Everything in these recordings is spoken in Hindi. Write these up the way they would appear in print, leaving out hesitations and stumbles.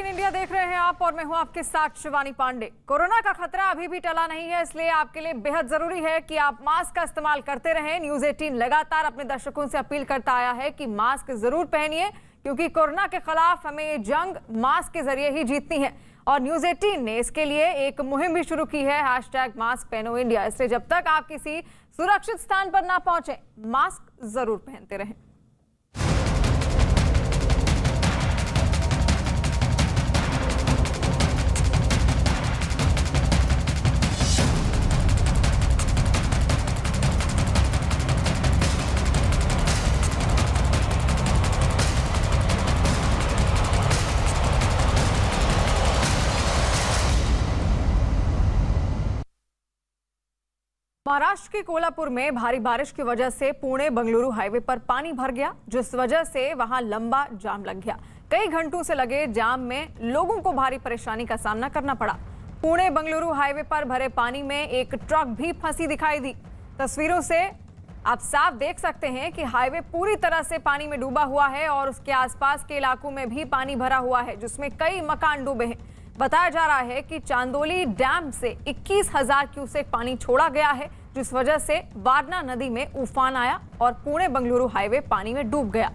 18 इंडिया देख रहे हैं आप और मैं हूं आपके साथ शिवानी पांडे। कोरोना का खतरा अभी भी टला नहीं है, इसलिए आपके लिए बेहद जरूरी है कि आप मास्क का इस्तेमाल करते रहें। न्यूज़ 18 लगातार अपने दर्शकों से अपील करता आया है कि मास्क जरूर पहनिए, क्योंकि कोरोना के खिलाफ हमें ये जंग मास्क के जरिए ही जीतनी है। और न्यूज़ 18 ने इसके लिए एक मुहिम भी शुरू की है, #मास्क पहनो इंडिया। इसलिए जब तक आप किसी सुरक्षित स्थान पर ना पहुंचे, मास्क जरूर पहनते रहें। महाराष्ट्र के कोल्हापुर में भारी बारिश की वजह से पुणे बंगलुरु हाईवे पर पानी भर गया, जिस वजह से वहां लंबा जाम लग गया। कई घंटों से लगे जाम में लोगों को भारी परेशानी का सामना करना पड़ा। पुणे बंगलुरु हाईवे पर भरे पानी में एक ट्रक भी फंसी दिखाई दी। तस्वीरों से आप साफ देख सकते हैं कि हाईवे पूरी तरह से पानी में डूबा हुआ है और उसके आसपास के इलाकों में भी पानी भरा हुआ है, जिसमें कई मकान डूबे हैं। बताया जा रहा है कि चांदोली डैम से 21,000 क्यूसेक पानी छोड़ा गया है, जिस वजह से वारणा नदी में उफान आया और पुणे बंगलुरु हाईवे पानी में डूब गया।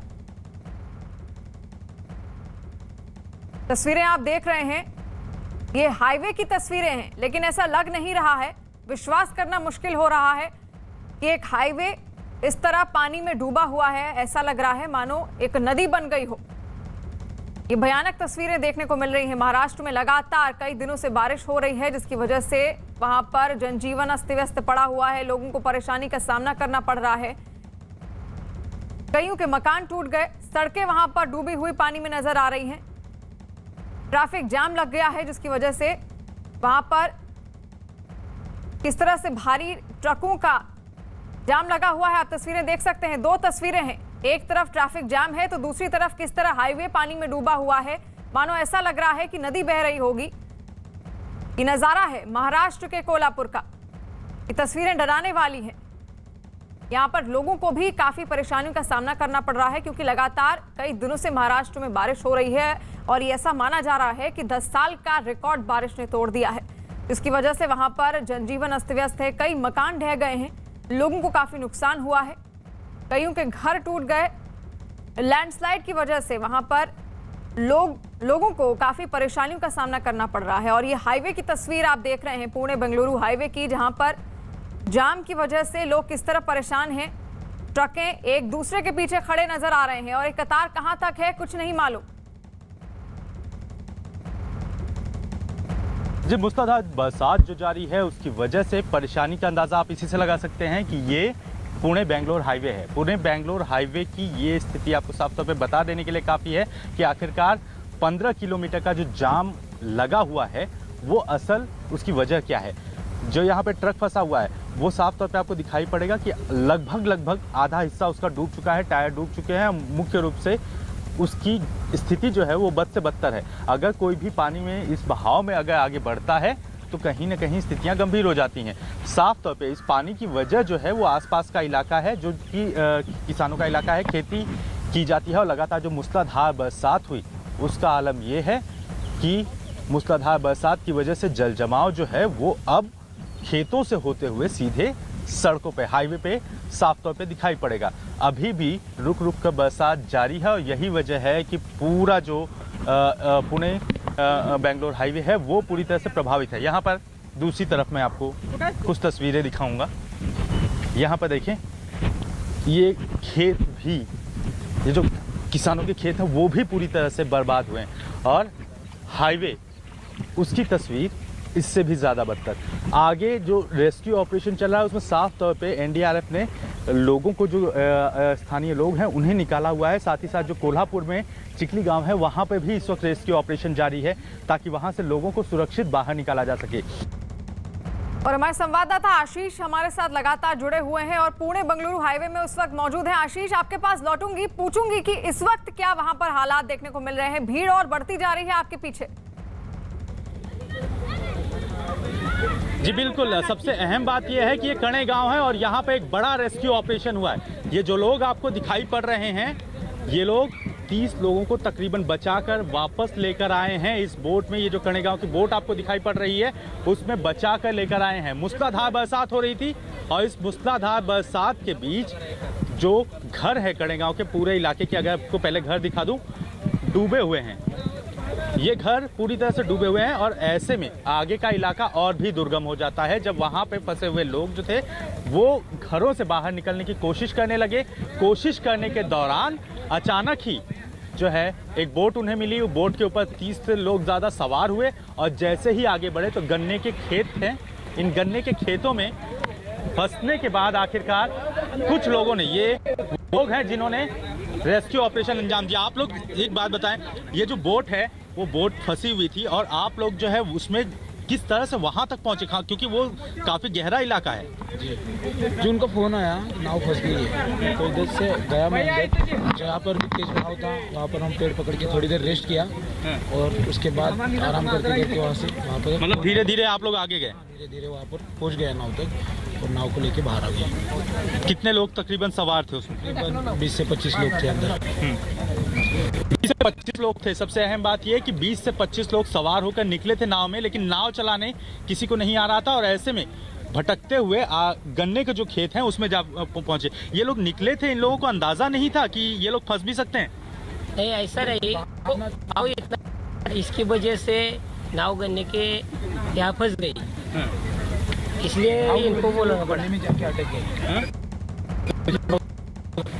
तस्वीरें आप देख रहे हैं, ये हाईवे की तस्वीरें हैं, लेकिन ऐसा लग नहीं रहा है, विश्वास करना मुश्किल हो रहा है कि एक हाईवे इस तरह पानी में डूबा हुआ है। ऐसा लग रहा है मानो एक नदी बन गई हो। ये भयानक तस्वीरें देखने को मिल रही हैं। महाराष्ट्र में लगातार कई दिनों से बारिश हो रही है, जिसकी वजह से वहां पर जनजीवन अस्त व्यस्त पड़ा हुआ है। लोगों को परेशानी का सामना करना पड़ रहा है। कईयों के मकान टूट गए, सड़कें वहां पर डूबी हुई पानी में नजर आ रही हैं। ट्रैफिक जाम लग गया है, जिसकी वजह से वहां पर किस तरह से भारी ट्रकों का जाम लगा हुआ है। आप तस्वीरें देख सकते हैं, 2 तस्वीरें हैं। एक तरफ ट्रैफिक जाम है तो दूसरी तरफ किस तरह हाईवे पानी में डूबा हुआ है, मानो ऐसा लग रहा है कि नदी बह रही होगी। ये नजारा है महाराष्ट्र के कोल्हापुर का। ये तस्वीरें डराने वाली हैं। यहां पर लोगों को भी काफी परेशानियों का सामना करना पड़ रहा है, क्योंकि लगातार कई दिनों से महाराष्ट्र में बारिश हो रही है और ये ऐसा माना जा रहा है कि 10 साल का रिकॉर्ड बारिश ने तोड़ दिया है। इसकी वजह से वहां पर जनजीवन अस्त व्यस्त है, कई मकान ढह गए हैं, लोगों को काफी नुकसान हुआ है, कईयों के घर टूट गए। लैंडस्लाइड की वजह से वहां पर लोगों को काफी परेशानियों का सामना करना पड़ रहा है। और ये हाईवे की तस्वीर आप देख रहे हैं, पुणे बंगलुरु हाईवे की, जहां पर जाम की वजह से लोग किस तरह परेशान हैं। ट्रकें एक दूसरे के पीछे खड़े नजर आ रहे हैं और एक कतार कहां तक है कुछ नहीं मालूम। जी, मूसलाधार बरसात जो जारी है उसकी वजह से परेशानी का अंदाजा आप इसी से लगा सकते हैं कि ये पुणे बेंगलोर हाईवे है। पुणे बेंगलोर हाईवे की ये स्थिति आपको साफ तौर पे बता देने के लिए काफ़ी है कि आखिरकार 15 किलोमीटर का जो जाम लगा हुआ है वो असल उसकी वजह क्या है। जो यहाँ पे ट्रक फंसा हुआ है वो साफ तौर पे आपको दिखाई पड़ेगा कि लगभग आधा हिस्सा उसका डूब चुका है, टायर डूब चुके हैं। मुख्य रूप से उसकी स्थिति जो है वो बद से बदतर है। अगर कोई भी पानी में इस बहाव में अगर आगे बढ़ता है तो कहीं ना कहीं स्थितियां गंभीर हो जाती हैं। साफ तौर पे इस पानी की वजह जो है वो आसपास का इलाका है, जो कि किसानों का इलाका है, खेती की जाती है। और लगातार जो मूसलाधार बरसात हुई उसका आलम ये है कि मूसलाधार बरसात की वजह से जल जमाव जो है वो अब खेतों से होते हुए सीधे सड़कों पे, हाईवे पे साफ तौर पे दिखाई पड़ेगा। अभी भी रुक रुक कर बरसात जारी है और यही वजह है कि पूरा जो पुणे बेंगलोर हाईवे है वो पूरी तरह से प्रभावित है। यहाँ पर दूसरी तरफ मैं आपको कुछ तस्वीरें दिखाऊंगा। यहाँ पर देखें, ये खेत भी, ये जो किसानों के खेत हैं वो भी पूरी तरह से बर्बाद हुए हैं और हाईवे उसकी तस्वीर इससे भी ज़्यादा बदतर। आगे जो रेस्क्यू ऑपरेशन चल रहा है उसमें साफ तौर पे एनडीआरएफ ने लोगों को, जो स्थानीय लोग हैं उन्हें निकाला हुआ है। साथ ही साथ जो कोल्हापुर में चिखली गांव है वहां पे भी इस वक्त रेस्क्यू ऑपरेशन जारी है, ताकि वहां से लोगों को सुरक्षित बाहर निकाला जा सके। और हमारे संवाददाता आशीष हमारे साथ लगातार जुड़े हुए हैं और पुणे बंगलुरु हाईवे में उस वक्त मौजूद हैं। आशीष, आपके पास लौटूंगी, पूछूंगी कि इस वक्त क्या वहां पर हालात देखने को मिल रहे हैं? भीड़ और बढ़ती जा रही है आपके पीछे? जी बिल्कुल, सबसे अहम बात यह है कि ये कणे गांव है और यहाँ पे एक बड़ा रेस्क्यू ऑपरेशन हुआ है। ये जो लोग आपको दिखाई पड़ रहे हैं, ये लोग 30 लोगों को तकरीबन बचाकर वापस लेकर आए हैं। इस बोट में, ये जो कणेगांव की बोट आपको दिखाई पड़ रही है, उसमें बचाकर लेकर आए हैं। मूसलाधार बरसात हो रही थी और इस मूसलाधार बरसात के बीच जो घर है कणेगांव के पूरे इलाके के, अगर आपको पहले घर दिखा दूं, डूबे हुए हैं। ये घर पूरी तरह से डूबे हुए हैं और ऐसे में आगे का इलाका और भी दुर्गम हो जाता है। जब वहाँ पे फंसे हुए लोग जो थे वो घरों से बाहर निकलने की कोशिश करने लगे। कोशिश करने के दौरान अचानक ही जो है एक बोट उन्हें मिली। वो बोट के ऊपर 30 से लोग ज़्यादा सवार हुए और जैसे ही आगे बढ़े तो गन्ने के खेत हैं। इन गन्ने के खेतों में फंसने के बाद आखिरकार कुछ लोगों ने, ये लोग हैं जिन्होंने रेस्क्यू ऑपरेशन अंजाम दिया। आप लोग एक बात बताएं, ये जो बोट है वो बोट फंसी हुई थी और आप लोग जो है उसमें किस तरह से वहां तक पहुंचे, क्योंकि वो काफी गहरा इलाका है। जी, जो उनका फोन आया नाव फंस गई है, तो इधर से गया मैं अंदर, जहाँ पर भी तेज बहाव था वहाँ पर हम पेड़ पकड़ के थोड़ी देर रेस्ट किया और उसके बाद आराम करते करते वहाँ से वहाँ पर मतलब धीरे धीरे आप लोग आगे गए? धीरे धीरे वहाँ पर पहुँच गया नाव तक और नाव को लेके बाहर आ गया। कितने लोग तकरीबन सवार थे उसमें? तकरीबन 20 से 25 लोग थे अंदर। 20 से 25 लोग थे। सबसे अहम बात यह कि 20 से 25 लोग सवार होकर निकले थे नाव में, लेकिन नाव चलाने किसी को नहीं आ रहा था और ऐसे में भटकते हुए गन्ने के जो खेत हैं उसमें जा पहुंचे। ये लोग निकले थे, इन लोगों को अंदाजा नहीं था कि ये लोग फंस भी सकते हैं। नहीं, ऐसा नहीं, नाव इतना, इसकी वजह से नाव गन्ने के यहाँ फंस गई, इसलिए इनको बोलना पड़ा। में जाके अटक गए।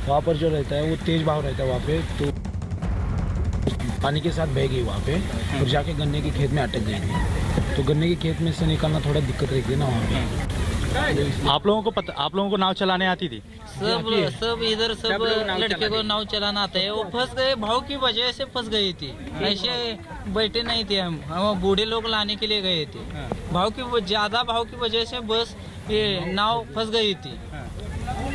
वहाँ पर जो रहता है वो तेज बहाव रहता है वहाँ पे, तो पानी के साथ बह गई वहाँ पे और जाके गन्ने के खेत में अटक गई थी। तो गन्ने के खेत में से निकालना थोड़ा दिक्कत रहती है ना वहाँ पे। आप लोगों को नाव चलाने आती थी? सब इधर सब लड़के को नाव चलाना आता है। वो फंस गए, भाव की वजह से फंस गई थी, ऐसे बैठे नहीं थे हम बूढ़े लोग लाने के लिए गए थे। ज्यादा भाव की वजह से बस ये नाव फंस गई थी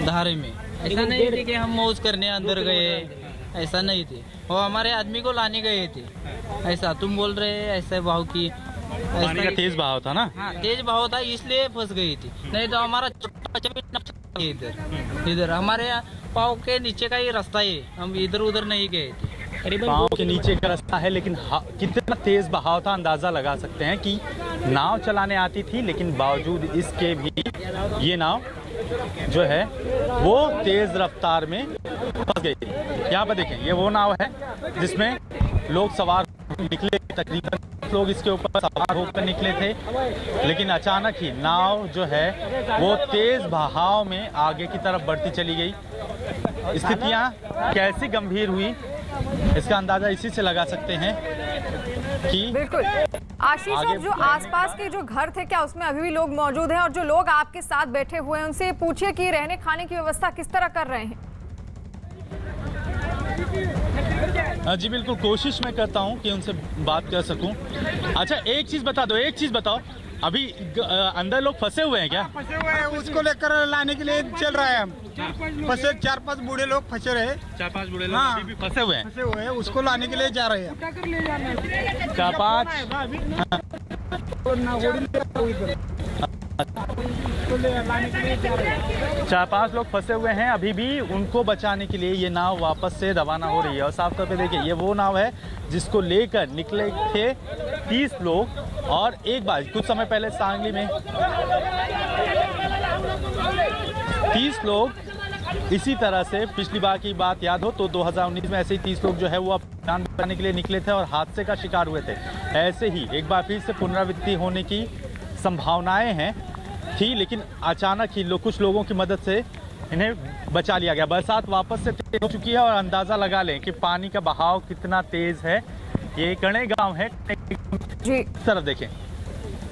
धारे में। ऐसा नहीं थी कि हम मौज करने अंदर गए, ऐसा नहीं थी। वो हमारे आदमी को लाने गए थे। ऐसा तुम बोल रहे ऐसे भाव की, पानी का तेज बहाव था ना? हाँ, तेज बहाव था इसलिए फंस गई थी, नहीं तो हमारा इधर हमारे पाँव के नीचे का ही रास्ता है, हम इधर उधर नहीं गए थे। पाँव के नीचे का रास्ता है, लेकिन कितना तेज बहाव था अंदाजा लगा सकते हैं कि नाव चलाने आती थी, लेकिन बावजूद इसके भी ये नाव जो है वो तेज रफ्तार में फंस गई थी। यहाँ पर देखें, ये वो नाव है जिसमें लोग सवार निकले, तकरीबन लोग इसके ऊपर सवार होकर निकले थे, लेकिन अचानक ही नाव जो है वो तेज बहाव में आगे की तरफ बढ़ती चली गई। स्थितियां कैसी गंभीर हुई इसका अंदाजा इसी से लगा सकते हैं कि बिल्कुल। आशीष, और जो आसपास के जो घर थे, क्या उसमें अभी भी लोग मौजूद हैं? और जो लोग आपके साथ बैठे हुए हैं उनसे पूछिए कि रहने खाने की व्यवस्था किस तरह कर रहे हैं। जी बिल्कुल, कोशिश मैं करता हूं कि उनसे बात कर सकूं। अच्छा, एक चीज बताओ, अभी अंदर लोग फंसे हुए हैं क्या? फंसे हुए हैं, उसको लेकर लाने के लिए चल रहा है। हम फंसे 4-5 बूढ़े लोग फंसे रहे, 4-5 बूढ़े लोग हाँ, अभी भी फंसे हुए हैं, उसको लाने के लिए जा रहे हैं। 4-5 लोग फंसे हुए हैं। अभी भी उनको बचाने के लिए ये नाव वापस से रवाना हो रही है। और साफ तौर पे देखिए, ये वो नाव है जिसको लेकर निकले थे 30 लोग। और एक बार कुछ समय पहले सांगली में 30 लोग इसी तरह से, पिछली बार की बात याद हो तो 2019 में ऐसे ही 30 लोग जो है वो अपनी जान बचाने के लिए निकले थे और हादसे का शिकार हुए थे। ऐसे ही एक बार फिर से पुनरावृत्ति होने की संभावनाएं हैं थी, लेकिन अचानक ही कुछ लोगों की मदद से इन्हें बचा लिया गया। बरसात वापस से तेज हो चुकी है और अंदाज़ा लगा लें कि पानी का बहाव कितना तेज है। ये कणेगांव है जी, तरफ देखें,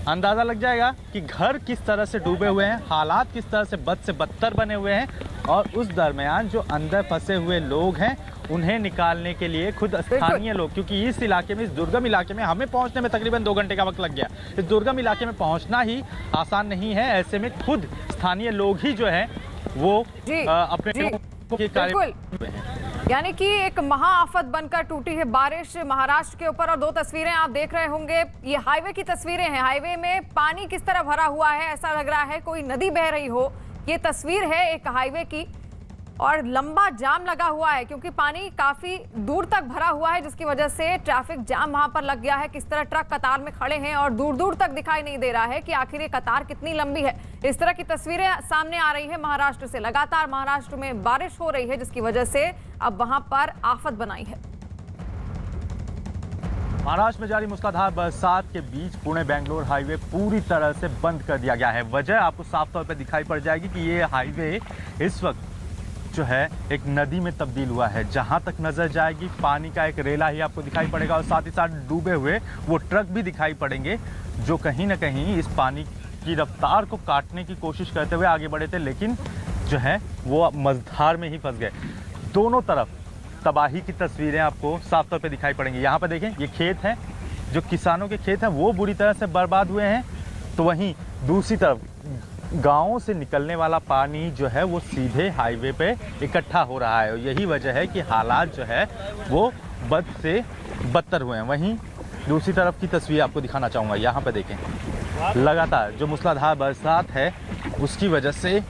अंदाज़ा लग जाएगा कि घर किस तरह से डूबे हुए हैं, हालात किस तरह से बद से बदतर बने हुए हैं। और उस दरमियान जो अंदर फंसे हुए लोग हैं उन्हें निकालने के लिए खुद स्थानीय लोग, क्योंकि इस इलाके में, इस दुर्गम इलाके में हमें पहुंचने में तकरीबन 2 घंटे का वक्त लग गया। इस दुर्गम इलाके में पहुंचना ही आसान नहीं है। ऐसे में खुद स्थानीय लोग ही जो है वो अपने बिल्कुल, यानी कि एक महाआफत बनकर टूटी है बारिश महाराष्ट्र के ऊपर। और 2 तस्वीरें आप देख रहे होंगे, ये हाईवे की तस्वीरें हैं। हाईवे में पानी किस तरह भरा हुआ है, ऐसा लग रहा है कोई नदी बह रही हो। ये तस्वीर है एक हाईवे की और लंबा जाम लगा हुआ है क्योंकि पानी काफी दूर तक भरा हुआ है, जिसकी वजह से ट्रैफिक जाम वहां पर लग गया है। किस तरह ट्रक कतार में खड़े हैं और दूर दूर तक दिखाई नहीं दे रहा है कि आखिर ये कतार कितनी लंबी है। इस तरह की तस्वीरें सामने आ रही है महाराष्ट्र से। लगातार महाराष्ट्र में बारिश हो रही है, जिसकी वजह से अब वहां पर आफत बनाई है। महाराष्ट्र में जारी मूसलाधार बरसात के बीच पुणे बेंगलोर हाईवे पूरी तरह से बंद कर दिया गया है। वजह आपको साफ तौर पर दिखाई पड़ जाएगी कि ये हाईवे इस वक्त जो है एक नदी में तब्दील हुआ है। जहां तक नजर जाएगी पानी का एक रेला ही आपको दिखाई पड़ेगा और साथ ही साथ डूबे हुए वो ट्रक भी दिखाई पड़ेंगे जो कहीं ना कहीं इस पानी की रफ्तार को काटने की कोशिश करते हुए आगे बढ़े थे, लेकिन जो है वो मझधार में ही फंस गए। दोनों तरफ तबाही की तस्वीरें आपको साफ तौर पे दिखाई पड़ेंगी। यहाँ पर देखें, ये खेत हैं, जो किसानों के खेत हैं वो बुरी तरह से बर्बाद हुए हैं, तो वहीं दूसरी तरफ गांवों से निकलने वाला पानी जो है वो सीधे हाईवे पे इकट्ठा हो रहा है और यही वजह है कि हालात जो है वो बद से बदतर हुए हैं। वहीं दूसरी तरफ की तस्वीर आपको दिखाना चाहूँगा। यहाँ पर देखें, लगातार जो मूसलाधार बरसात है उसकी वजह से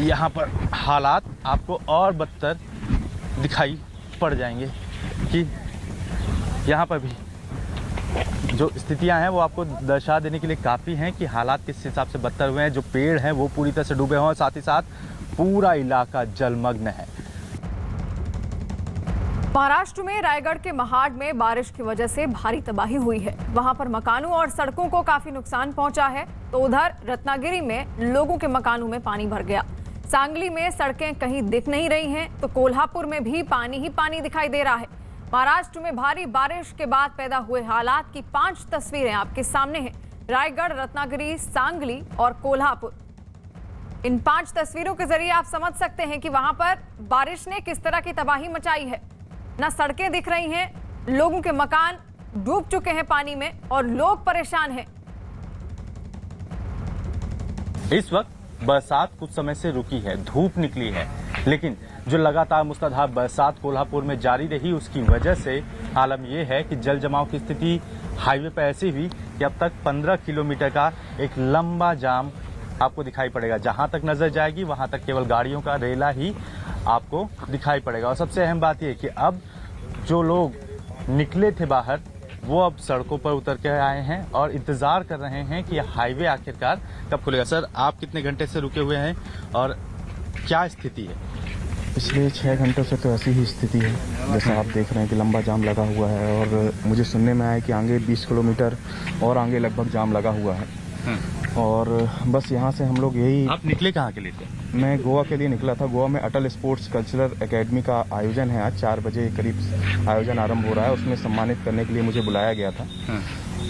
यहाँ पर हालात आपको और बदतर दिखाई पड़ जाएंगे कि यहाँ पर भी जो स्थितियां हैं वो आपको दर्शा देने के लिए काफ़ी हैं कि हालात किस हिसाब से बदतर हुए हैं। जो पेड़ हैं वो पूरी तरह से डूबे हुए हैं, साथ ही साथ पूरा इलाका जलमग्न है। महाराष्ट्र में रायगढ़ के महाड में बारिश की वजह से भारी तबाही हुई है। वहां पर मकानों और सड़कों को काफी नुकसान पहुंचा है, तो उधर रत्नागिरी में लोगों के मकानों में पानी भर गया। सांगली में सड़कें कहीं दिख नहीं रही हैं, तो कोल्हापुर में भी पानी ही पानी दिखाई दे रहा है। महाराष्ट्र में भारी बारिश के बाद पैदा हुए हालात की 5 तस्वीरें आपके सामने हैं। रायगढ़, रत्नागिरी, सांगली और कोल्हापुर। इन 5 तस्वीरों के जरिए आप समझ सकते हैं कि वहां पर बारिश ने किस तरह की तबाही मचाई है। ना सड़कें दिख रही हैं, लोगों के मकान डूब चुके हैं पानी में और लोग परेशान हैं। इस वक्त बरसात कुछ समय से रुकी है, धूप निकली है, लेकिन जो लगातार मूसलाधार बरसात कोल्हापुर में जारी रही उसकी वजह से आलम यह है कि जल जमाव की स्थिति हाईवे पर ऐसी हुई कि अब तक 15 किलोमीटर का एक लंबा जाम आपको दिखाई पड़ेगा। जहां तक नजर जाएगी वहां तक केवल गाड़ियों का रेला ही आपको दिखाई पड़ेगा। और सबसे अहम बात यह कि अब जो लोग निकले थे बाहर वो अब सड़कों पर उतर के आए हैं और इंतजार कर रहे हैं कि हाईवे आखिरकार कब खुलेगा। सर, आप कितने घंटे से रुके हुए हैं और क्या स्थिति है? पिछले 6 घंटों से तो ऐसी ही स्थिति है, जैसा आप देख रहे हैं कि लंबा जाम लगा हुआ है और मुझे सुनने में आया कि आगे 20 किलोमीटर और आगे लगभग जाम लगा हुआ है। और बस यहाँ से हम लोग यही। आप निकले कहाँ के लिए थे? मैं गोवा के लिए निकला था। गोवा में अटल स्पोर्ट्स कल्चरल एकेडमी का आयोजन है, आज 4 बजे करीब आयोजन आरंभ हो रहा है, उसमें सम्मानित करने के लिए मुझे बुलाया गया था।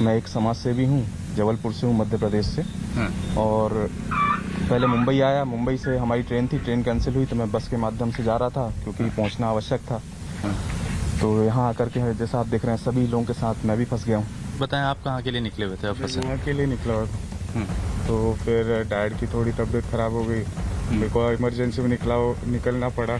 मैं एक समाज सेवी हूँ, जबलपुर से हूँ, मध्य प्रदेश से। और पहले मुंबई आया, मुंबई से हमारी ट्रेन थी, ट्रेन कैंसिल हुई तो मैं बस के माध्यम से जा रहा था क्योंकि पहुंचना आवश्यक था। तो यहाँ आकर के जैसा आप देख रहे हैं सभी लोगों के साथ मैं भी फंस गया हूँ। बताएं, आप कहाँ के लिए निकले हुए थे? गोवा के लिए निकला हुआ था। तो फिर डैड की थोड़ी तबीयत खराब हो गई, मेरे को इमरजेंसी में निकलना पड़ा।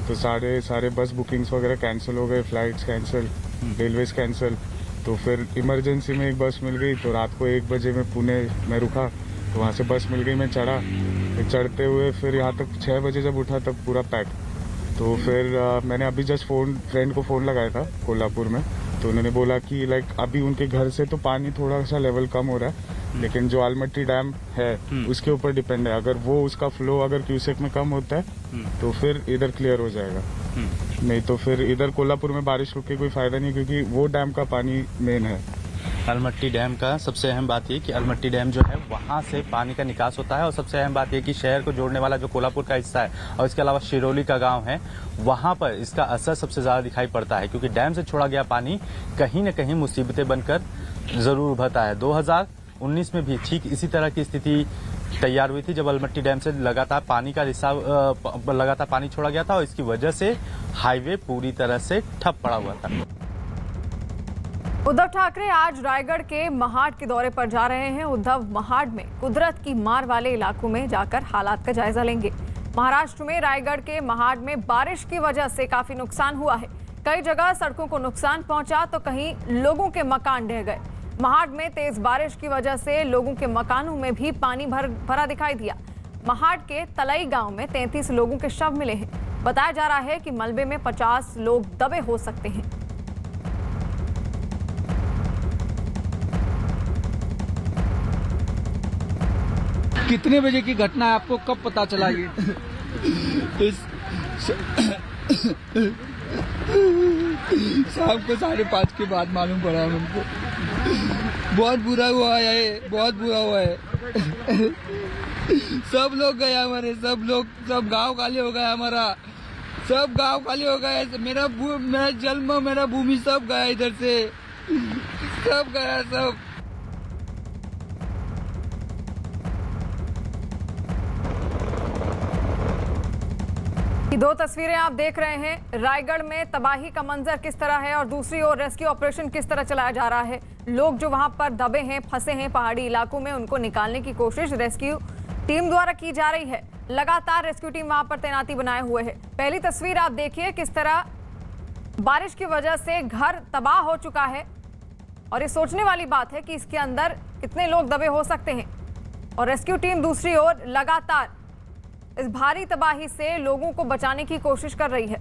तो सारे बस बुकिंग्स वगैरह कैंसिल हो गए, फ्लाइट्स कैंसिल, रेलवेज कैंसिल। तो फिर इमरजेंसी में एक बस मिल गई, तो रात को 1 बजे में पुणे में रुका, तो वहाँ से बस मिल गई, मैं चढ़ा। चढ़ते हुए फिर यहाँ तक 6 बजे जब उठा तब पूरा पैक। तो फिर मैंने अभी जस्ट फ्रेंड को फ़ोन लगाया था कोल्हापुर में, तो उन्होंने बोला कि लाइक अभी उनके घर से तो पानी थोड़ा सा लेवल कम हो रहा है, लेकिन जो आलमट्टी डैम है उसके ऊपर डिपेंड है। अगर वो उसका फ्लो अगर क्यूसेक में कम होता है तो फिर इधर क्लियर हो जाएगा, नहीं तो फिर इधर कोल्हापुर में बारिश रुक के कोई फायदा नहीं, क्योंकि वो डैम का पानी मेन है। अलमट्टी डैम का सबसे अहम बात ये कि अलमट्टी डैम जो है वहाँ से पानी का निकास होता है और सबसे अहम बात ये कि शहर को जोड़ने वाला जो कोल्हापुर का हिस्सा है और इसके अलावा शिरोली का गांव है, वहाँ पर इसका असर सबसे ज़्यादा दिखाई पड़ता है, क्योंकि डैम से छोड़ा गया पानी कहीं न कहीं मुसीबतें बनकर ज़रूर उभरता है। 2019 में भी ठीक इसी तरह की स्थिति तैयार हुई थी जब अलमट्टी डैम से लगातार पानी का रिसाव लगातार पानी छोड़ा गया था और इसकी वजह से हाईवे पूरी तरह से ठप पड़ा हुआ था। उद्धव ठाकरे आज रायगढ़ के महाड के दौरे पर जा रहे हैं। उद्धव महाड में कुदरत की मार वाले इलाकों में जाकर हालात का जायजा लेंगे। महाराष्ट्र में रायगढ़ के महाड में बारिश की वजह से काफी नुकसान हुआ है। कई जगह सड़कों को नुकसान पहुंचा तो कहीं लोगों के मकान ढह गए। महाड में तेज बारिश की वजह से लोगों के मकानों में भी पानी भरा दिखाई दिया। महाड के तलई गांव में 33 लोगों के शव मिले हैं। बताया जा रहा है कि मलबे में 50 लोग दबे हो सकते हैं। कितने बजे की घटना है, आपको कब पता चला ये? शाम को 5:30 के बाद मालूम पड़ा हमको। बहुत बुरा हुआ है ये, बहुत बुरा हुआ है। सब लोग गए हमारे, सब गांव खाली हो गया हमारा, सब गांव खाली हो गया। मेरा जन्म, मेरा भूमि सब गया इधर से, सब गया सब। दो तस्वीरें आप देख रहे हैं, रायगढ़ में तबाही का मंजर किस तरह है और दूसरी ओर रेस्क्यू ऑपरेशन किस तरह चलाया जा रहा है। लोग जो वहां पर दबे हैं, फंसे हैं पहाड़ी इलाकों में, उनको निकालने की कोशिश रेस्क्यू टीम द्वारा की जा रही है। लगातार रेस्क्यू टीम वहां पर तैनाती बनाए हुए है। पहली तस्वीर आप देखिए, किस तरह बारिश की वजह से घर तबाह हो चुका है और ये सोचने वाली बात है कि इसके अंदर कितने लोग दबे हो सकते हैं। और रेस्क्यू टीम दूसरी ओर लगातार इस भारी तबाही से लोगों को बचाने की कोशिश कर रही है।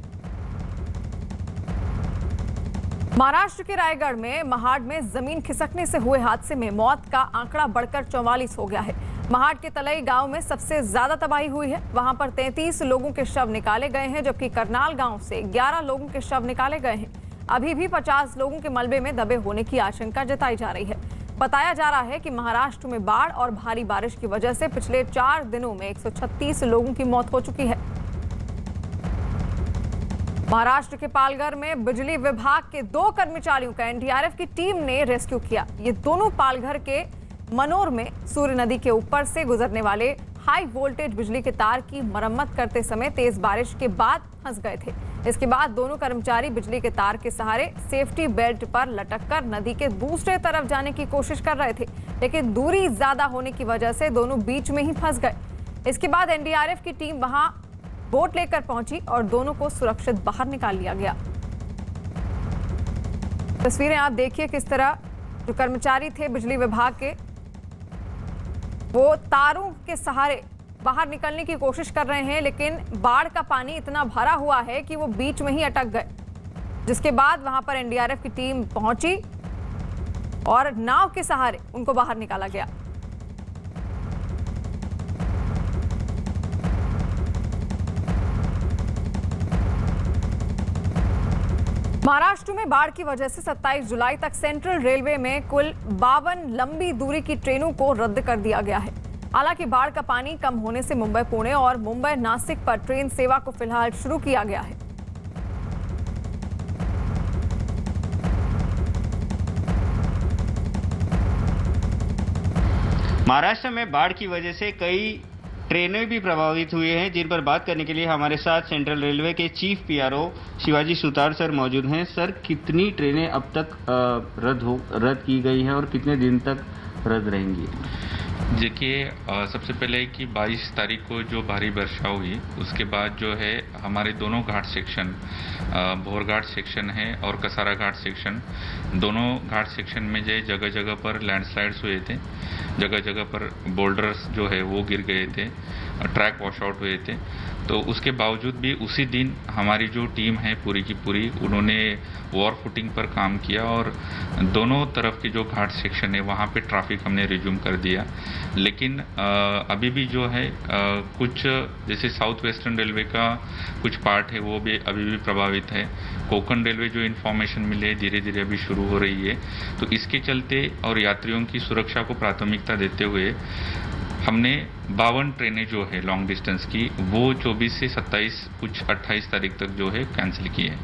महाराष्ट्र के रायगढ़ में महाड में जमीन खिसकने से हुए हादसे में मौत का आंकड़ा बढ़कर 44 हो गया है। महाड के तलई गांव में सबसे ज्यादा तबाही हुई है। वहां पर 33 लोगों के शव निकाले गए हैं, जबकि करनाल गांव से 11 लोगों के शव निकाले गए हैं। अभी भी 50 लोगों के मलबे में दबे होने की आशंका जताई जा रही है। बताया जा रहा है कि महाराष्ट्र में बाढ़ और भारी बारिश की वजह से पिछले 4 दिनों में 136 लोगों की मौत हो चुकी है। महाराष्ट्र के पालघर में बिजली विभाग के 2 कर्मचारियों का एनडीआरएफ की टीम ने रेस्क्यू किया। ये दोनों पालघर के मनोर में सूर्य नदी के ऊपर से गुजरने वाले हाई वोल्टेज बिजली के तार की मरम्मत करते समय तेज बारिश के बाद फंस गए थे। इसके बाद दोनों कर्मचारी बिजली के तार के सहारे सेफ्टी बेल्ट पर लटककर नदी के दूसरे तरफ जाने की कोशिश कर रहे थे, लेकिन दूरी ज्यादा होने की वजह से दोनों बीच में ही फंस गए। इसके बाद एनडीआरएफ की टीम वहां बोट लेकर पहुंची और दोनों को सुरक्षित बाहर निकाल लिया गया। तस्वीरें आप देखिए, किस तरह जो कर्मचारी थे बिजली विभाग के, वो तारों के सहारे बाहर निकलने की कोशिश कर रहे हैं, लेकिन बाढ़ का पानी इतना भरा हुआ है कि वो बीच में ही अटक गए। जिसके बाद वहां पर एनडीआरएफ की टीम पहुंची और नाव के सहारे उनको बाहर निकाला गया। महाराष्ट्र में बाढ़ की वजह से 27 जुलाई तक सेंट्रल रेलवे में कुल 52 लंबी दूरी की ट्रेनों को रद्द कर दिया गया है। हालांकि बाढ़ का पानी कम होने से मुंबई पुणे और मुंबई नासिक पर ट्रेन सेवा को फिलहाल शुरू किया गया है। महाराष्ट्र में बाढ़ की वजह से कई ट्रेनें भी प्रभावित हुई हैं, जिन पर बात करने के लिए हमारे साथ सेंट्रल रेलवे के chief PRO Shivaji Sutar sir मौजूद हैं। सर, कितनी ट्रेनें अब तक रद्द की गई हैं और कितने दिन तक रद्द रहेंगी? देखिए, सबसे पहले कि 22 तारीख को जो भारी वर्षा हुई, उसके बाद जो है हमारे दोनों घाट सेक्शन, भोर घाट सेक्शन है और कसारा घाट सेक्शन, दोनों घाट सेक्शन में जो जगह जगह पर लैंडस्लाइड्स हुए थे, जगह जगह पर बोल्डर्स जो है वो गिर गए थे, ट्रैक वॉश आउट हुए थे। तो उसके बावजूद भी उसी दिन हमारी जो टीम है पूरी की पूरी, उन्होंने वॉर फुटिंग पर काम किया और दोनों तरफ के जो घाट सेक्शन है वहाँ पे ट्रैफिक हमने रिज्यूम कर दिया। लेकिन अभी भी जो है कुछ, जैसे साउथ वेस्टर्न रेलवे का कुछ पार्ट है वो भी अभी भी प्रभावित है। कोंकण रेलवे जो इन्फॉर्मेशन मिली है धीरे धीरे अभी शुरू हो रही है। तो इसके चलते और यात्रियों की सुरक्षा को प्राथमिकता देते हुए हमने 52 ट्रेनें जो है लॉन्ग डिस्टेंस की, वो 24 से 27 कुछ 28 तारीख तक जो है कैंसिल की है।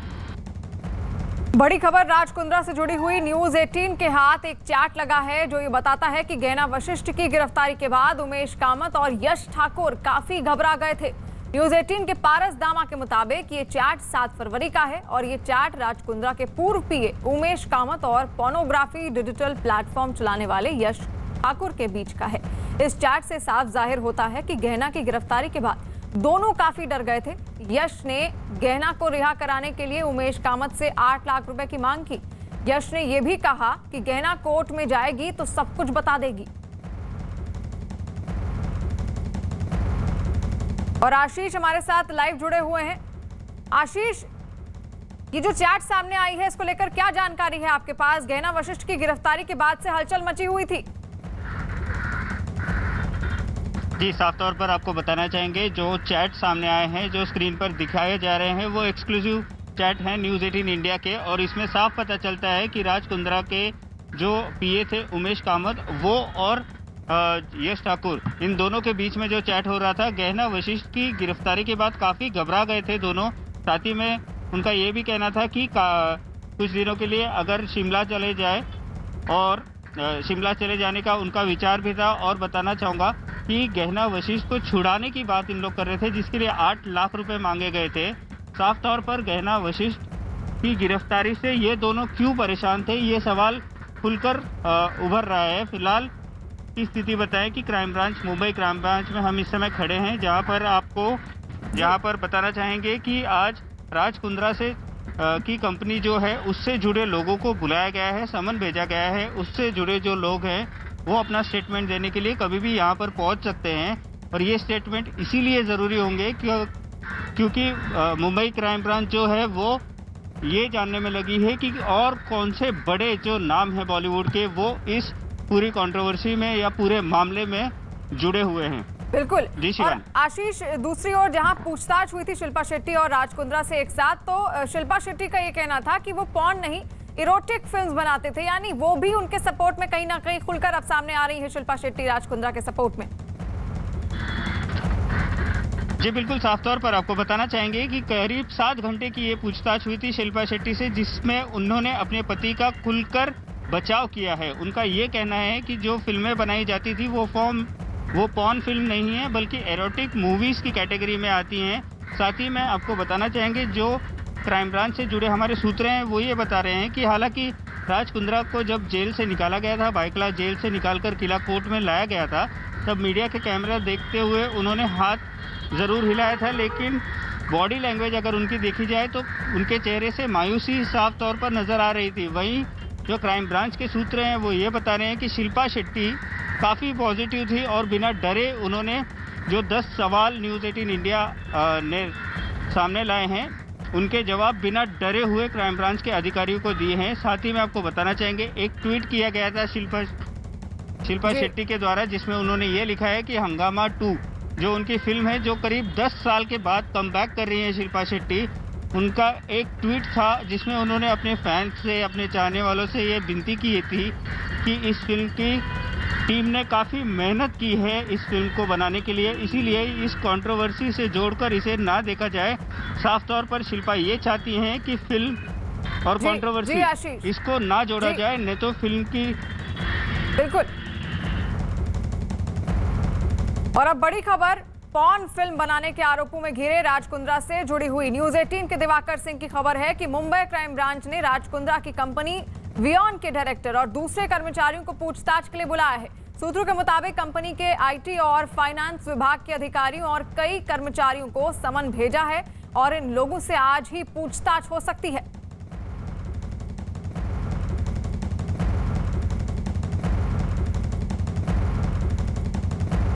बड़ी खबर राजकुंद्रा से जुड़ी हुई। न्यूज 18 के हाथ एक चैट लगा है जो ये बताता है कि गहना वशिष्ठ की गिरफ्तारी के बाद उमेश कामत और यश ठाकुर काफी घबरा गए थे। न्यूज 18 के पारस दामा के मुताबिक ये चैट 7 फरवरी का है और ये चैट राजकुंद्रा के पूर्व पीए उमेश कामत और पोर्नोग्राफी डिजिटल प्लेटफॉर्म चलाने वाले यश ठाकुर के बीच का है। इस चैट से साफ जाहिर होता है कि गहना की गिरफ्तारी के बाद दोनों काफी डर गए थे। यश ने गहना को रिहा कराने के लिए उमेश कामत से 8 लाख रुपए की मांग की। यश ने यह भी कहा कि गहना कोर्ट में जाएगी तो सब कुछ बता देगी। और आशीष हमारे साथ लाइव जुड़े हुए हैं। आशीष, ये जो चैट सामने आई है इसको लेकर क्या जानकारी है आपके पास? गहना वशिष्ठ की गिरफ्तारी के बाद से हलचल मची हुई थी। जी, साफ तौर पर आपको बताना चाहेंगे जो चैट सामने आए हैं, जो स्क्रीन पर दिखाए जा रहे हैं, वो एक्सक्लूसिव चैट हैं न्यूज़ 18 इंडिया के, और इसमें साफ पता चलता है कि राज कुंद्रा के जो पीए थे उमेश कामत, वो और यश ठाकुर, इन दोनों के बीच में जो चैट हो रहा था, गहना वशिष्ठ की गिरफ्तारी के बाद काफ़ी घबरा गए थे दोनों। साथ ही में उनका ये भी कहना था कि कुछ दिनों के लिए अगर शिमला चले जाए, और शिमला चले जाने का उनका विचार भी था। और बताना चाहूँगा कि गहना वशिष्ठ को छुड़ाने की बात इन लोग कर रहे थे, जिसके लिए 8 लाख रुपए मांगे गए थे। साफ तौर पर गहना वशिष्ठ की गिरफ्तारी से ये दोनों क्यों परेशान थे, ये सवाल खुलकर उभर रहा है। फिलहाल की स्थिति बताएं कि crime branch, Mumbai crime branch में हम इस समय खड़े हैं, जहां पर बताना चाहेंगे कि आज राज कुंद्रा से की कंपनी जो है उससे जुड़े लोगों को बुलाया गया है, समन भेजा गया है। उससे जुड़े जो लोग हैं वो अपना स्टेटमेंट देने के लिए कभी भी यहाँ पर पहुँच सकते हैं, और ये स्टेटमेंट इसीलिए ज़रूरी होंगे क्योंकि मुंबई क्राइम ब्रांच जो है वो ये जानने में लगी है कि और कौन से बड़े जो नाम हैं बॉलीवुड के, वो इस पूरी कंट्रोवर्सी में या पूरे मामले में जुड़े हुए हैं। बिल्कुल। जी और आशीष, दूसरी ओर जहां पूछताछ हुई थी शिल्पा शेट्टी और राज कुंद्रा से एक साथ, तो शिल्पा शेट्टी का ये कहना था कि वो पॉर्न नहीं, इरोटिक फिल्म्स बनाते थे, यानी वो भी उनके सपोर्ट में कहीं ना कहीं खुलकर अब सामने आ रही है शिल्पा शेट्टी राज कुंद्रा के सपोर्ट में। जी बिल्कुल, साफ तौर पर आपको बताना चाहेंगे कि करीब 7 घंटे की ये पूछताछ हुई थी शिल्पा शेट्टी से, जिसमें उन्होंने अपने पति का खुलकर बचाव किया है। उनका ये कहना है कि जो फिल्में बनाई जाती थी वो पॉर्न फिल्म नहीं है, बल्कि एरोटिक मूवीज़ की कैटेगरी में आती हैं। साथ ही में आपको बताना चाहेंगे जो क्राइम ब्रांच से जुड़े हमारे सूत्र हैं वो ये बता रहे हैं कि हालांकि राज कुंद्रा को जब जेल से निकाला गया था, बाइकला जेल से निकालकर किला कोर्ट में लाया गया था, तब मीडिया के कैमरा देखते हुए उन्होंने हाथ ज़रूर हिलाया था, लेकिन बॉडी लैंग्वेज अगर उनकी देखी जाए तो उनके चेहरे से मायूसी साफ तौर पर नज़र आ रही थी। वहीं जो क्राइम ब्रांच के सूत्र हैं वो ये बता रहे हैं कि शिल्पा शेट्टी काफ़ी पॉजिटिव थी और बिना डरे उन्होंने जो 10 सवाल न्यूज़ 18 इंडिया ने सामने लाए हैं उनके जवाब बिना डरे हुए क्राइम ब्रांच के अधिकारियों को दिए हैं। साथ ही में आपको बताना चाहेंगे एक ट्वीट किया गया था शिल्पा शेट्टी के द्वारा, जिसमें उन्होंने ये लिखा है कि हंगामा 2 जो उनकी फिल्म है, जो करीब 10 साल के बाद कमबैक कर रही है शिल्पा शेट्टी, उनका एक ट्वीट था जिसमें उन्होंने अपने फैंस से, अपने चाहने वालों से ये विनती की थी कि इस फिल्म की टीम ने काफ़ी मेहनत की है इस फिल्म को बनाने के लिए, इसीलिए इस कंट्रोवर्सी से जोड़कर इसे ना देखा जाए। साफ तौर पर शिल्पा ये चाहती हैं कि फिल्म और कंट्रोवर्सी इसको ना जोड़ा जाए, नहीं तो फिल्म की। बिल्कुल। और अब बड़ी खबर, पॉर्न फिल्म बनाने के आरोपों में घिरे राज कुंद्रा से जुड़ी हुई न्यूज़ 18 के दिवाकर सिंह की खबर है कि मुंबई क्राइम ब्रांच ने राज कुंद्रा की कंपनी वियॉन के डायरेक्टर और दूसरे कर्मचारियों को पूछताछ के लिए बुलाया है। सूत्रों के मुताबिक कंपनी के आईटी और फाइनेंस विभाग के अधिकारियों और कई कर्मचारियों को समन भेजा है और इन लोगों से आज ही पूछताछ हो सकती है।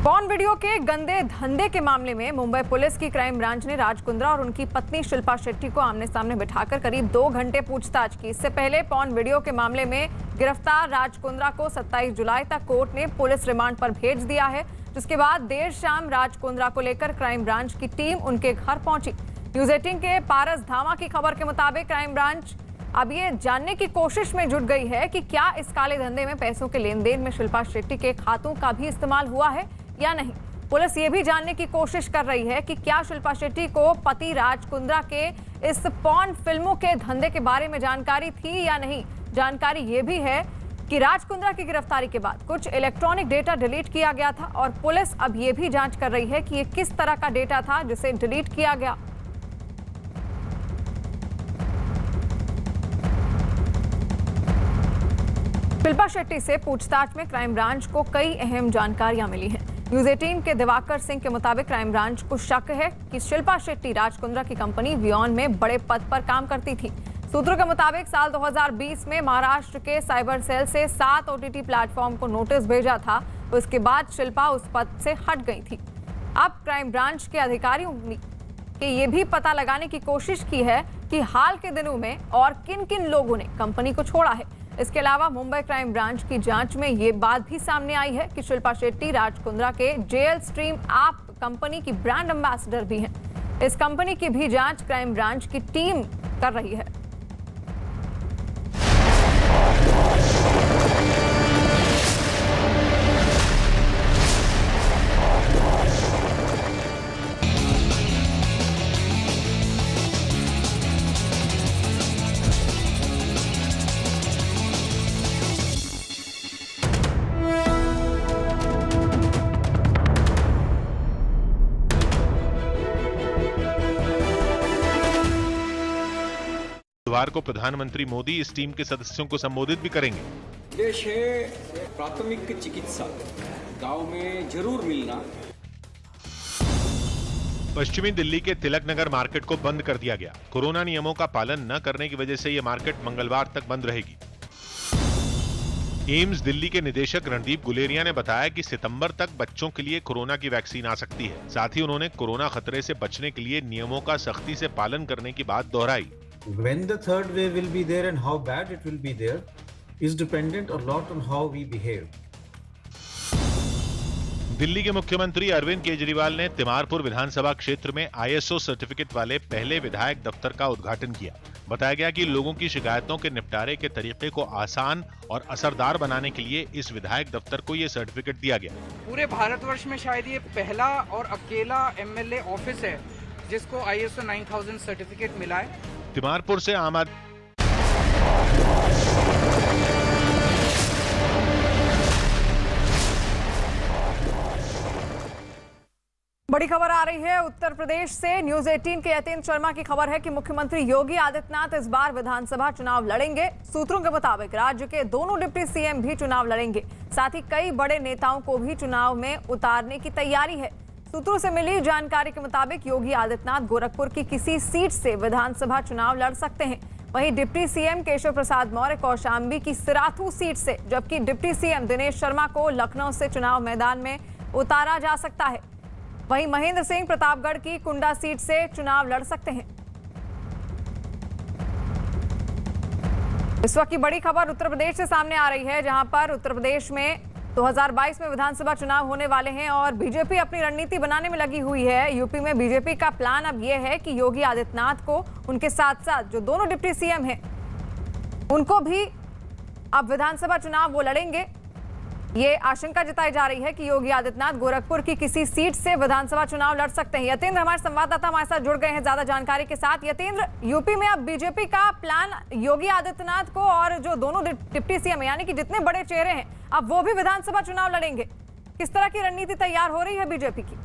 पॉर्न वीडियो के गंदे धंधे के मामले में मुंबई पुलिस की क्राइम ब्रांच ने राज कुंद्रा और उनकी पत्नी शिल्पा शेट्टी को आमने सामने बिठाकर करीब 2 घंटे पूछताछ की। इससे पहले पॉर्न वीडियो के मामले में गिरफ्तार राज कुंद्रा को 27 जुलाई तक कोर्ट ने पुलिस रिमांड पर भेज दिया है, जिसके बाद देर शाम राज कुंद्रा को लेकर क्राइम ब्रांच की टीम उनके घर पहुंची। न्यूज़ 18 के पारस धामा की खबर के मुताबिक क्राइम ब्रांच अब ये जानने की कोशिश में जुट गई है कि क्या इस काले धंधे में पैसों के लेन देन में शिल्पा शेट्टी के खातों का भी इस्तेमाल हुआ है या नहीं। पुलिस ये भी जानने की कोशिश कर रही है कि क्या शिल्पा शेट्टी को पति राज कुंद्रा के इस पॉर्न फिल्मों के धंधे के बारे में जानकारी थी या नहीं। जानकारी ये भी है कि राज कुंद्रा की गिरफ्तारी के बाद कुछ इलेक्ट्रॉनिक डेटा डिलीट किया गया था और पुलिस अब ये भी जांच कर रही है कि ये किस तरह का डेटा था जिसे डिलीट किया गया। शिल्पा शेट्टी से पूछताछ में क्राइम ब्रांच को कई अहम जानकारियां मिली हैं। न्यूज़ 18 के दिवाकर सिंह के मुताबिक क्राइम ब्रांच को शक है कि शिल्पा शेट्टी राज कुंद्रा की कंपनी वियॉन में बड़े पद पर काम करती थी। सूत्रों के मुताबिक साल 2020 में महाराष्ट्र के साइबर सेल से 7 ओटीटी प्लेटफॉर्म को नोटिस भेजा था, उसके बाद शिल्पा उस पद से हट गई थी। अब क्राइम ब्रांच के अधिकारियों कि ये भी पता लगाने की कोशिश की है कि हाल के दिनों में और किन किन लोगों ने कंपनी को छोड़ा है। इसके अलावा मुंबई क्राइम ब्रांच की जांच में ये बात भी सामने आई है कि शिल्पा शेट्टी राज कुंद्रा के जेएल स्ट्रीम ऐप कंपनी की ब्रांड एम्बेसडर भी हैं। इस कंपनी की भी जांच क्राइम ब्रांच की टीम कर रही है। बुधवार को प्रधानमंत्री मोदी इस टीम के सदस्यों को संबोधित भी करेंगे। देश है प्राथमिक चिकित्सा गांव में जरूर मिलना। पश्चिमी दिल्ली के तिलक नगर मार्केट को बंद कर दिया गया। कोरोना नियमों का पालन न करने की वजह से यह मार्केट मंगलवार तक बंद रहेगी। एम्स दिल्ली के निदेशक रणदीप गुलेरिया ने बताया कि सितंबर तक बच्चों के लिए कोरोना की वैक्सीन आ सकती है। साथ ही उन्होंने कोरोना खतरे से बचने के लिए नियमों का सख्ती से पालन करने की बात दोहराई। When the third wave will be there and how bad it will be there is dependent a lot on how we behave. Delhi के मुख्यमंत्री अरविंद केजरीवाल ने तिमारपुर विधानसभा क्षेत्र में ISO सर्टिफिकेट वाले पहले विधायक दफ्तर का उद्घाटन किया। बताया गया कि लोगों की शिकायतों के निपटारे के तरीके को आसान और असरदार बनाने के लिए इस विधायक दफ्तर को ये सर्टिफिकेट दिया गया। पूरे भारतवर्ष में शायद ये पहला और अकेला MLA ऑफिस है जिसको ISO 9000 सर्टिफिकेट मिला है। तिमारपुर से आम आदमी बड़ी खबर आ रही है उत्तर प्रदेश से। न्यूज 18 के यतेंद्र शर्मा की खबर है कि मुख्यमंत्री योगी आदित्यनाथ इस बार विधानसभा चुनाव लड़ेंगे। सूत्रों के मुताबिक राज्य के दोनों डिप्टी सीएम भी चुनाव लड़ेंगे। साथ ही कई बड़े नेताओं को भी चुनाव में उतारने की तैयारी है। सूत्रों से मिली जानकारी के मुताबिक योगी आदित्यनाथ गोरखपुर की किसी सीट से विधानसभा चुनाव लड़ सकते हैं। वहीं डिप्टी सीएम केशव प्रसाद मौर्य कौशाम्बी की सिराथू सीट से, जबकि डिप्टी सीएम दिनेश शर्मा को लखनऊ से चुनाव मैदान में उतारा जा सकता है। वहीं महेंद्र सिंह प्रतापगढ़ की कुंडा सीट से चुनाव लड़ सकते हैं। इस वक्त की बड़ी खबर उत्तर प्रदेश से सामने आ रही है, जहां पर उत्तर प्रदेश में 2022 में विधानसभा चुनाव होने वाले हैं और बीजेपी अपनी रणनीति बनाने में लगी हुई है। यूपी में बीजेपी का प्लान अब यह है कि योगी आदित्यनाथ को, उनके साथ साथ जो दोनों डिप्टी सीएम हैं, उनको भी अब विधानसभा चुनाव वो लड़ेंगे। ये आशंका जताई जा रही है कि योगी आदित्यनाथ गोरखपुर की किसी सीट से विधानसभा चुनाव लड़ सकते हैं। यतेंद्र हमारे संवाददाता हमारे साथ जुड़ गए हैं ज्यादा जानकारी के साथ। यतेंद्र, यूपी में अब बीजेपी का प्लान योगी आदित्यनाथ को और जो दोनों डिप्टी सीएम यानी कि जितने बड़े चेहरे हैं अब वो भी विधानसभा चुनाव लड़ेंगे। किस तरह की रणनीति तैयार हो रही है बीजेपी की?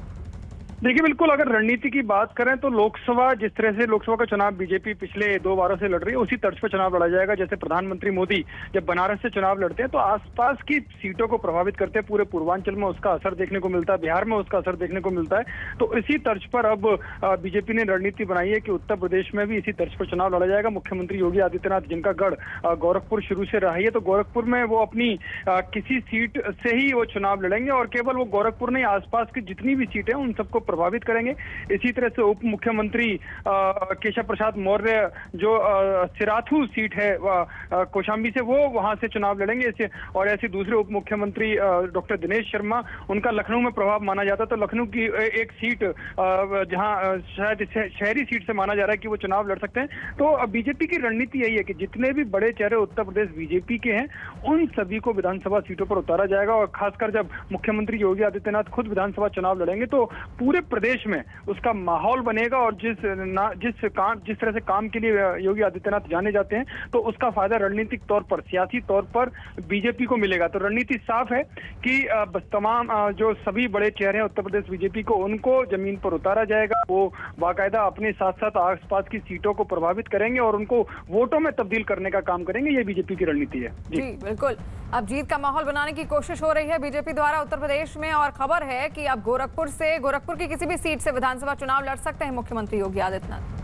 देखिए, बिल्कुल अगर रणनीति की बात करें तो लोकसभा, जिस तरह से लोकसभा का चुनाव बीजेपी पिछले 2 बारों से लड़ रही है, उसी तर्ज पर चुनाव लड़ा जाएगा। जैसे प्रधानमंत्री मोदी जब बनारस से चुनाव लड़ते हैं तो आसपास की सीटों को प्रभावित करते हैं। पूरे पूर्वांचल में उसका असर देखने को मिलता है, बिहार में उसका असर देखने को मिलता है। तो इसी तर्ज पर अब बीजेपी ने रणनीति बनाई है कि उत्तर प्रदेश में भी इसी तर्ज पर चुनाव लड़ा जाएगा। मुख्यमंत्री योगी आदित्यनाथ, जिनका गढ़ गोरखपुर शुरू से रहा है, तो गोरखपुर में वो अपनी किसी सीट से ही वो चुनाव लड़ेंगे और केवल वो गोरखपुर नहीं, आसपास की जितनी भी सीटें उन सबको प्रभावित करेंगे। इसी तरह से उप मुख्यमंत्री केशव प्रसाद मौर्य, जो सिराथू सीट है कौशाम्बी से, वो वहां से चुनाव लड़ेंगे। और ऐसे दूसरे उप मुख्यमंत्री डॉक्टर दिनेश शर्मा, उनका लखनऊ में प्रभाव माना जाता है, तो लखनऊ की एक सीट जहां शायद शहरी सीट से माना जा रहा है कि वो चुनाव लड़ सकते हैं। तो बीजेपी की रणनीति यही है कि जितने भी बड़े चेहरे उत्तर प्रदेश बीजेपी के हैं उन सभी को विधानसभा सीटों पर उतारा जाएगा। और खासकर जब मुख्यमंत्री योगी आदित्यनाथ खुद विधानसभा चुनाव लड़ेंगे तो पूरे प्रदेश में उसका माहौल बनेगा। और जिस तरह से काम के लिए योगी आदित्यनाथ जाने जाते हैं, तो उसका फायदा रणनीतिक तौर पर, सियासी तौर पर बीजेपी को मिलेगा। तो रणनीति साफ है कि तमाम जो सभी बड़े चेहरे हैं उत्तर प्रदेश बीजेपी को, उनको जमीन पर उतारा जाएगा। वो बाकायदा अपने साथ साथ आसपास की सीटों को प्रभावित करेंगे और उनको वोटों में तब्दील करने का काम करेंगे। ये बीजेपी की रणनीति है। जी बिल्कुल, अब जीत का माहौल बनाने की कोशिश हो रही है बीजेपी द्वारा उत्तर प्रदेश में। और खबर है कि अब गोरखपुर की किसी भी सीट से विधानसभा चुनाव लड़ सकते हैं मुख्यमंत्री योगी आदित्यनाथ।